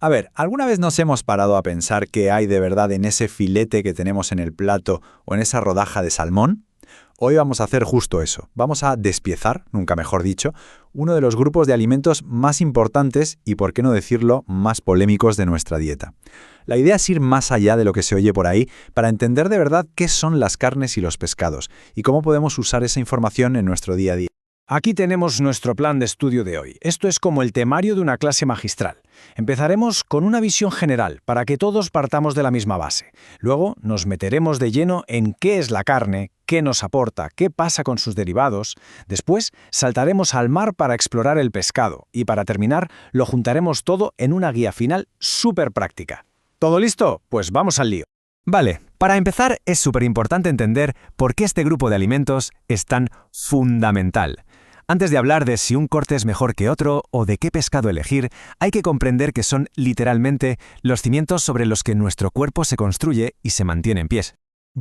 A ver, ¿alguna vez nos hemos parado a pensar qué hay de verdad en ese filete que tenemos en el plato o en esa rodaja de salmón? Hoy vamos a hacer justo eso. Vamos a despiezar, nunca mejor dicho, uno de los grupos de alimentos más importantes y, por qué no decirlo, más polémicos de nuestra dieta. La idea es ir más allá de lo que se oye por ahí para entender de verdad qué son las carnes y los pescados y cómo podemos usar esa información en nuestro día a día. Aquí tenemos nuestro plan de estudio de hoy. Esto es como el temario de una clase magistral. Empezaremos con una visión general, para que todos partamos de la misma base. Luego nos meteremos de lleno en qué es la carne, qué nos aporta, qué pasa con sus derivados. Después saltaremos al mar para explorar el pescado. Y para terminar, lo juntaremos todo en una guía final súper práctica. ¿Todo listo? Pues vamos al lío. Vale, para empezar es súper importante entender por qué este grupo de alimentos es tan fundamental. Antes de hablar de si un corte es mejor que otro o de qué pescado elegir, hay que comprender que son literalmente los cimientos sobre los que nuestro cuerpo se construye y se mantiene en pie.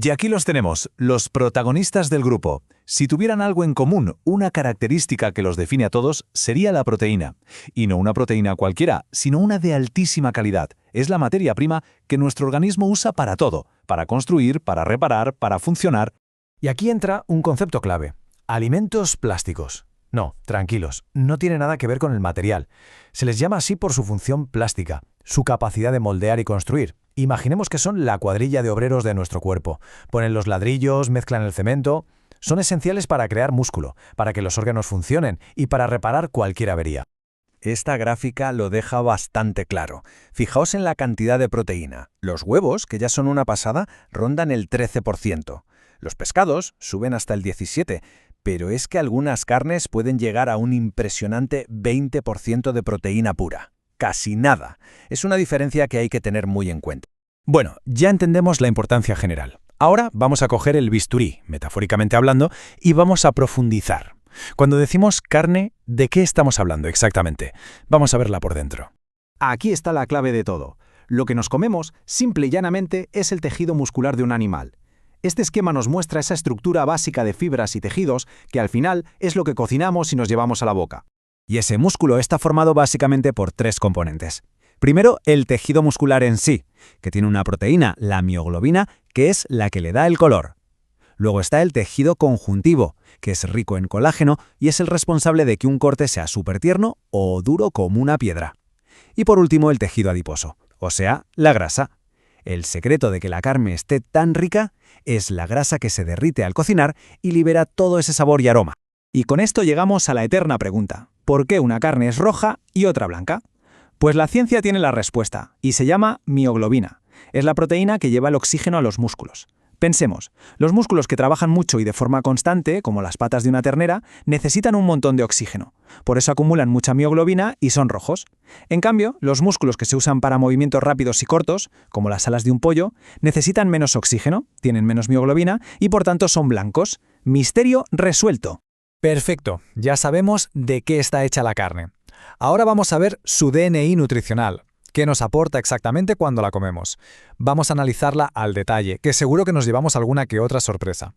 Y aquí los tenemos, los protagonistas del grupo. Si tuvieran algo en común, una característica que los define a todos, sería la proteína. Y no una proteína cualquiera, sino una de altísima calidad. Es la materia prima que nuestro organismo usa para todo, para construir, para reparar, para funcionar. Y aquí entra un concepto clave: alimentos plásticos. No, tranquilos, no tiene nada que ver con el material. Se les llama así por su función plástica, su capacidad de moldear y construir. Imaginemos que son la cuadrilla de obreros de nuestro cuerpo. Ponen los ladrillos, mezclan el cemento. Son esenciales para crear músculo, para que los órganos funcionen y para reparar cualquier avería. Esta gráfica lo deja bastante claro. Fijaos en la cantidad de proteína. Los huevos, que ya son una pasada, rondan el 13%. Los pescados suben hasta el 17%. Pero es que algunas carnes pueden llegar a un impresionante 20% de proteína pura. Casi nada. Es una diferencia que hay que tener muy en cuenta. Bueno, ya entendemos la importancia general. Ahora vamos a coger el bisturí, metafóricamente hablando, y vamos a profundizar. Cuando decimos carne, ¿de qué estamos hablando exactamente? Vamos a verla por dentro. Aquí está la clave de todo. Lo que nos comemos, simple y llanamente, es el tejido muscular de un animal. Este esquema nos muestra esa estructura básica de fibras y tejidos que al final es lo que cocinamos y nos llevamos a la boca. Y ese músculo está formado básicamente por tres componentes. Primero, el tejido muscular en sí, que tiene una proteína, la mioglobina, que es la que le da el color. Luego está el tejido conjuntivo, que es rico en colágeno y es el responsable de que un corte sea súper tierno o duro como una piedra. Y por último, el tejido adiposo, o sea, la grasa. El secreto de que la carne esté tan rica es la grasa que se derrite al cocinar y libera todo ese sabor y aroma. Y con esto llegamos a la eterna pregunta: ¿por qué una carne es roja y otra blanca? Pues la ciencia tiene la respuesta, y se llama mioglobina. Es la proteína que lleva el oxígeno a los músculos. Pensemos, los músculos que trabajan mucho y de forma constante, como las patas de una ternera, necesitan un montón de oxígeno. Por eso acumulan mucha mioglobina y son rojos. En cambio, los músculos que se usan para movimientos rápidos y cortos, como las alas de un pollo, necesitan menos oxígeno, tienen menos mioglobina y por tanto son blancos. Misterio resuelto. Perfecto, ya sabemos de qué está hecha la carne. Ahora vamos a ver su DNI nutricional. ¿Qué nos aporta exactamente cuando la comemos? Vamos a analizarla al detalle, que seguro que nos llevamos alguna que otra sorpresa.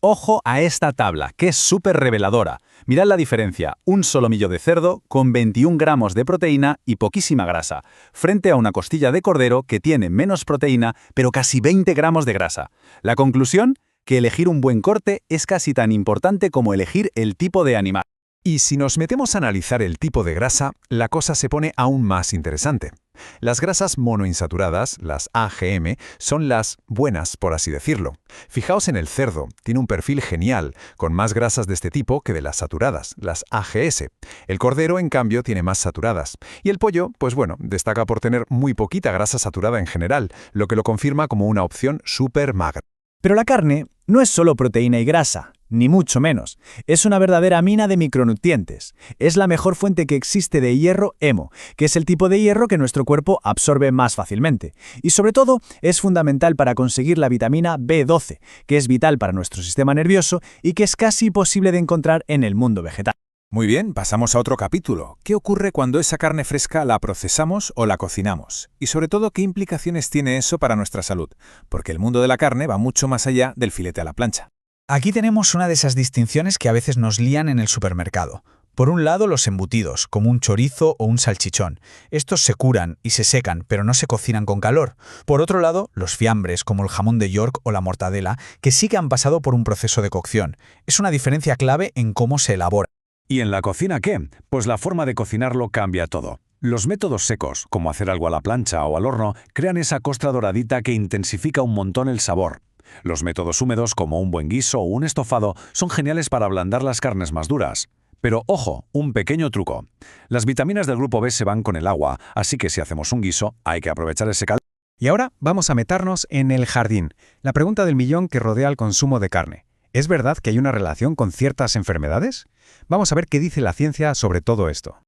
Ojo a esta tabla, que es súper reveladora. Mirad la diferencia, un solomillo de cerdo con 21 gramos de proteína y poquísima grasa, frente a una costilla de cordero que tiene menos proteína, pero casi 20 gramos de grasa. La conclusión, que elegir un buen corte es casi tan importante como elegir el tipo de animal. Y si nos metemos a analizar el tipo de grasa, la cosa se pone aún más interesante. Las grasas monoinsaturadas, las AGM, son las buenas, por así decirlo. Fijaos en el cerdo, tiene un perfil genial, con más grasas de este tipo que de las saturadas, las AGS. El cordero, en cambio, tiene más saturadas. Y el pollo, pues bueno, destaca por tener muy poquita grasa saturada en general, lo que lo confirma como una opción súper magra. Pero la carne no es solo proteína y grasa, ni mucho menos. Es una verdadera mina de micronutrientes. Es la mejor fuente que existe de hierro hemo, que es el tipo de hierro que nuestro cuerpo absorbe más fácilmente. Y sobre todo, es fundamental para conseguir la vitamina B12, que es vital para nuestro sistema nervioso y que es casi imposible de encontrar en el mundo vegetal. Muy bien, pasamos a otro capítulo. ¿Qué ocurre cuando esa carne fresca la procesamos o la cocinamos? Y sobre todo, ¿qué implicaciones tiene eso para nuestra salud? Porque el mundo de la carne va mucho más allá del filete a la plancha. Aquí tenemos una de esas distinciones que a veces nos lían en el supermercado. Por un lado, los embutidos, como un chorizo o un salchichón. Estos se curan y se secan, pero no se cocinan con calor. Por otro lado, los fiambres, como el jamón de York o la mortadela, que sí que han pasado por un proceso de cocción. Es una diferencia clave en cómo se elabora. ¿Y en la cocina qué? Pues la forma de cocinarlo cambia todo. Los métodos secos, como hacer algo a la plancha o al horno, crean esa costra doradita que intensifica un montón el sabor. Los métodos húmedos, como un buen guiso o un estofado, son geniales para ablandar las carnes más duras. Pero ojo, un pequeño truco. Las vitaminas del grupo B se van con el agua, así que si hacemos un guiso, hay que aprovechar ese caldo. Y ahora vamos a meternos en el jardín, la pregunta del millón que rodea el consumo de carne. ¿Es verdad que hay una relación con ciertas enfermedades? Vamos a ver qué dice la ciencia sobre todo esto.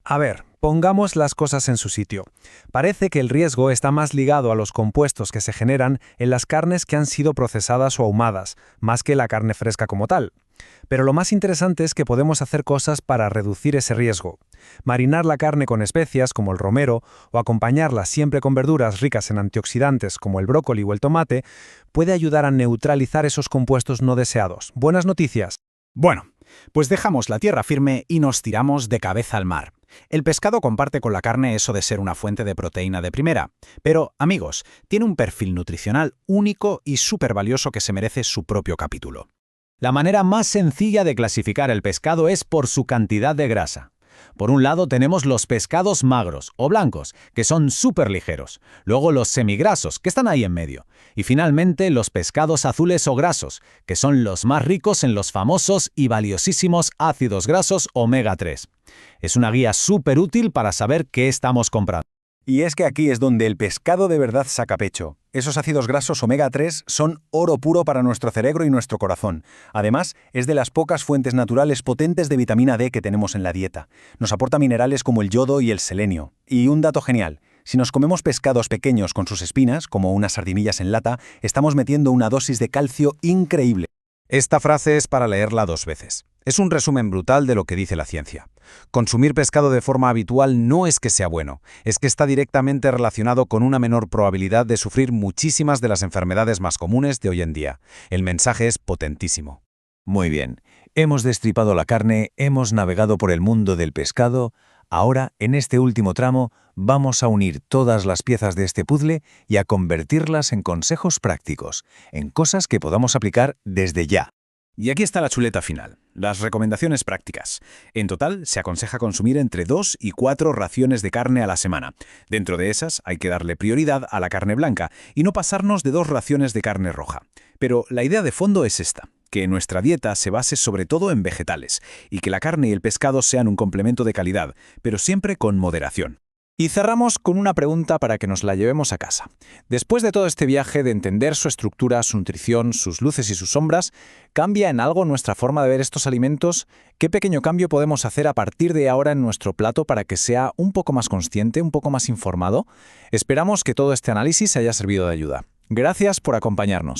A ver, pongamos las cosas en su sitio. Parece que el riesgo está más ligado a los compuestos que se generan en las carnes que han sido procesadas o ahumadas, más que la carne fresca como tal. Pero lo más interesante es que podemos hacer cosas para reducir ese riesgo. Marinar la carne con especias como el romero o acompañarla siempre con verduras ricas en antioxidantes como el brócoli o el tomate puede ayudar a neutralizar esos compuestos no deseados. Buenas noticias. Bueno, pues dejamos la tierra firme y nos tiramos de cabeza al mar. El pescado comparte con la carne eso de ser una fuente de proteína de primera. Pero, amigos, tiene un perfil nutricional único y súper valioso que se merece su propio capítulo. La manera más sencilla de clasificar el pescado es por su cantidad de grasa. Por un lado tenemos los pescados magros o blancos, que son súper ligeros. Luego los semigrasos, que están ahí en medio. Y finalmente los pescados azules o grasos, que son los más ricos en los famosos y valiosísimos ácidos grasos omega 3. Es una guía súper útil para saber qué estamos comprando. Y es que aquí es donde el pescado de verdad saca pecho. Esos ácidos grasos omega 3 son oro puro para nuestro cerebro y nuestro corazón. Además, es de las pocas fuentes naturales potentes de vitamina D que tenemos en la dieta. Nos aporta minerales como el yodo y el selenio. Y un dato genial. Si nos comemos pescados pequeños con sus espinas, como unas sardinillas en lata, estamos metiendo una dosis de calcio increíble. Esta frase es para leerla 2 veces. Es un resumen brutal de lo que dice la ciencia. Consumir pescado de forma habitual no es que sea bueno, es que está directamente relacionado con una menor probabilidad de sufrir muchísimas de las enfermedades más comunes de hoy en día. El mensaje es potentísimo. Muy bien, hemos destripado la carne, hemos navegado por el mundo del pescado. Ahora, en este último tramo, vamos a unir todas las piezas de este puzzle y a convertirlas en consejos prácticos, en cosas que podamos aplicar desde ya. Y aquí está la chuleta final, las recomendaciones prácticas. En total, se aconseja consumir entre 2 y 4 raciones de carne a la semana. Dentro de esas, hay que darle prioridad a la carne blanca y no pasarnos de 2 raciones de carne roja. Pero la idea de fondo es esta, que nuestra dieta se base sobre todo en vegetales y que la carne y el pescado sean un complemento de calidad, pero siempre con moderación. Y cerramos con una pregunta para que nos la llevemos a casa. Después de todo este viaje de entender su estructura, su nutrición, sus luces y sus sombras, ¿cambia en algo nuestra forma de ver estos alimentos? ¿Qué pequeño cambio podemos hacer a partir de ahora en nuestro plato para que sea un poco más consciente, un poco más informado? Esperamos que todo este análisis haya servido de ayuda. Gracias por acompañarnos.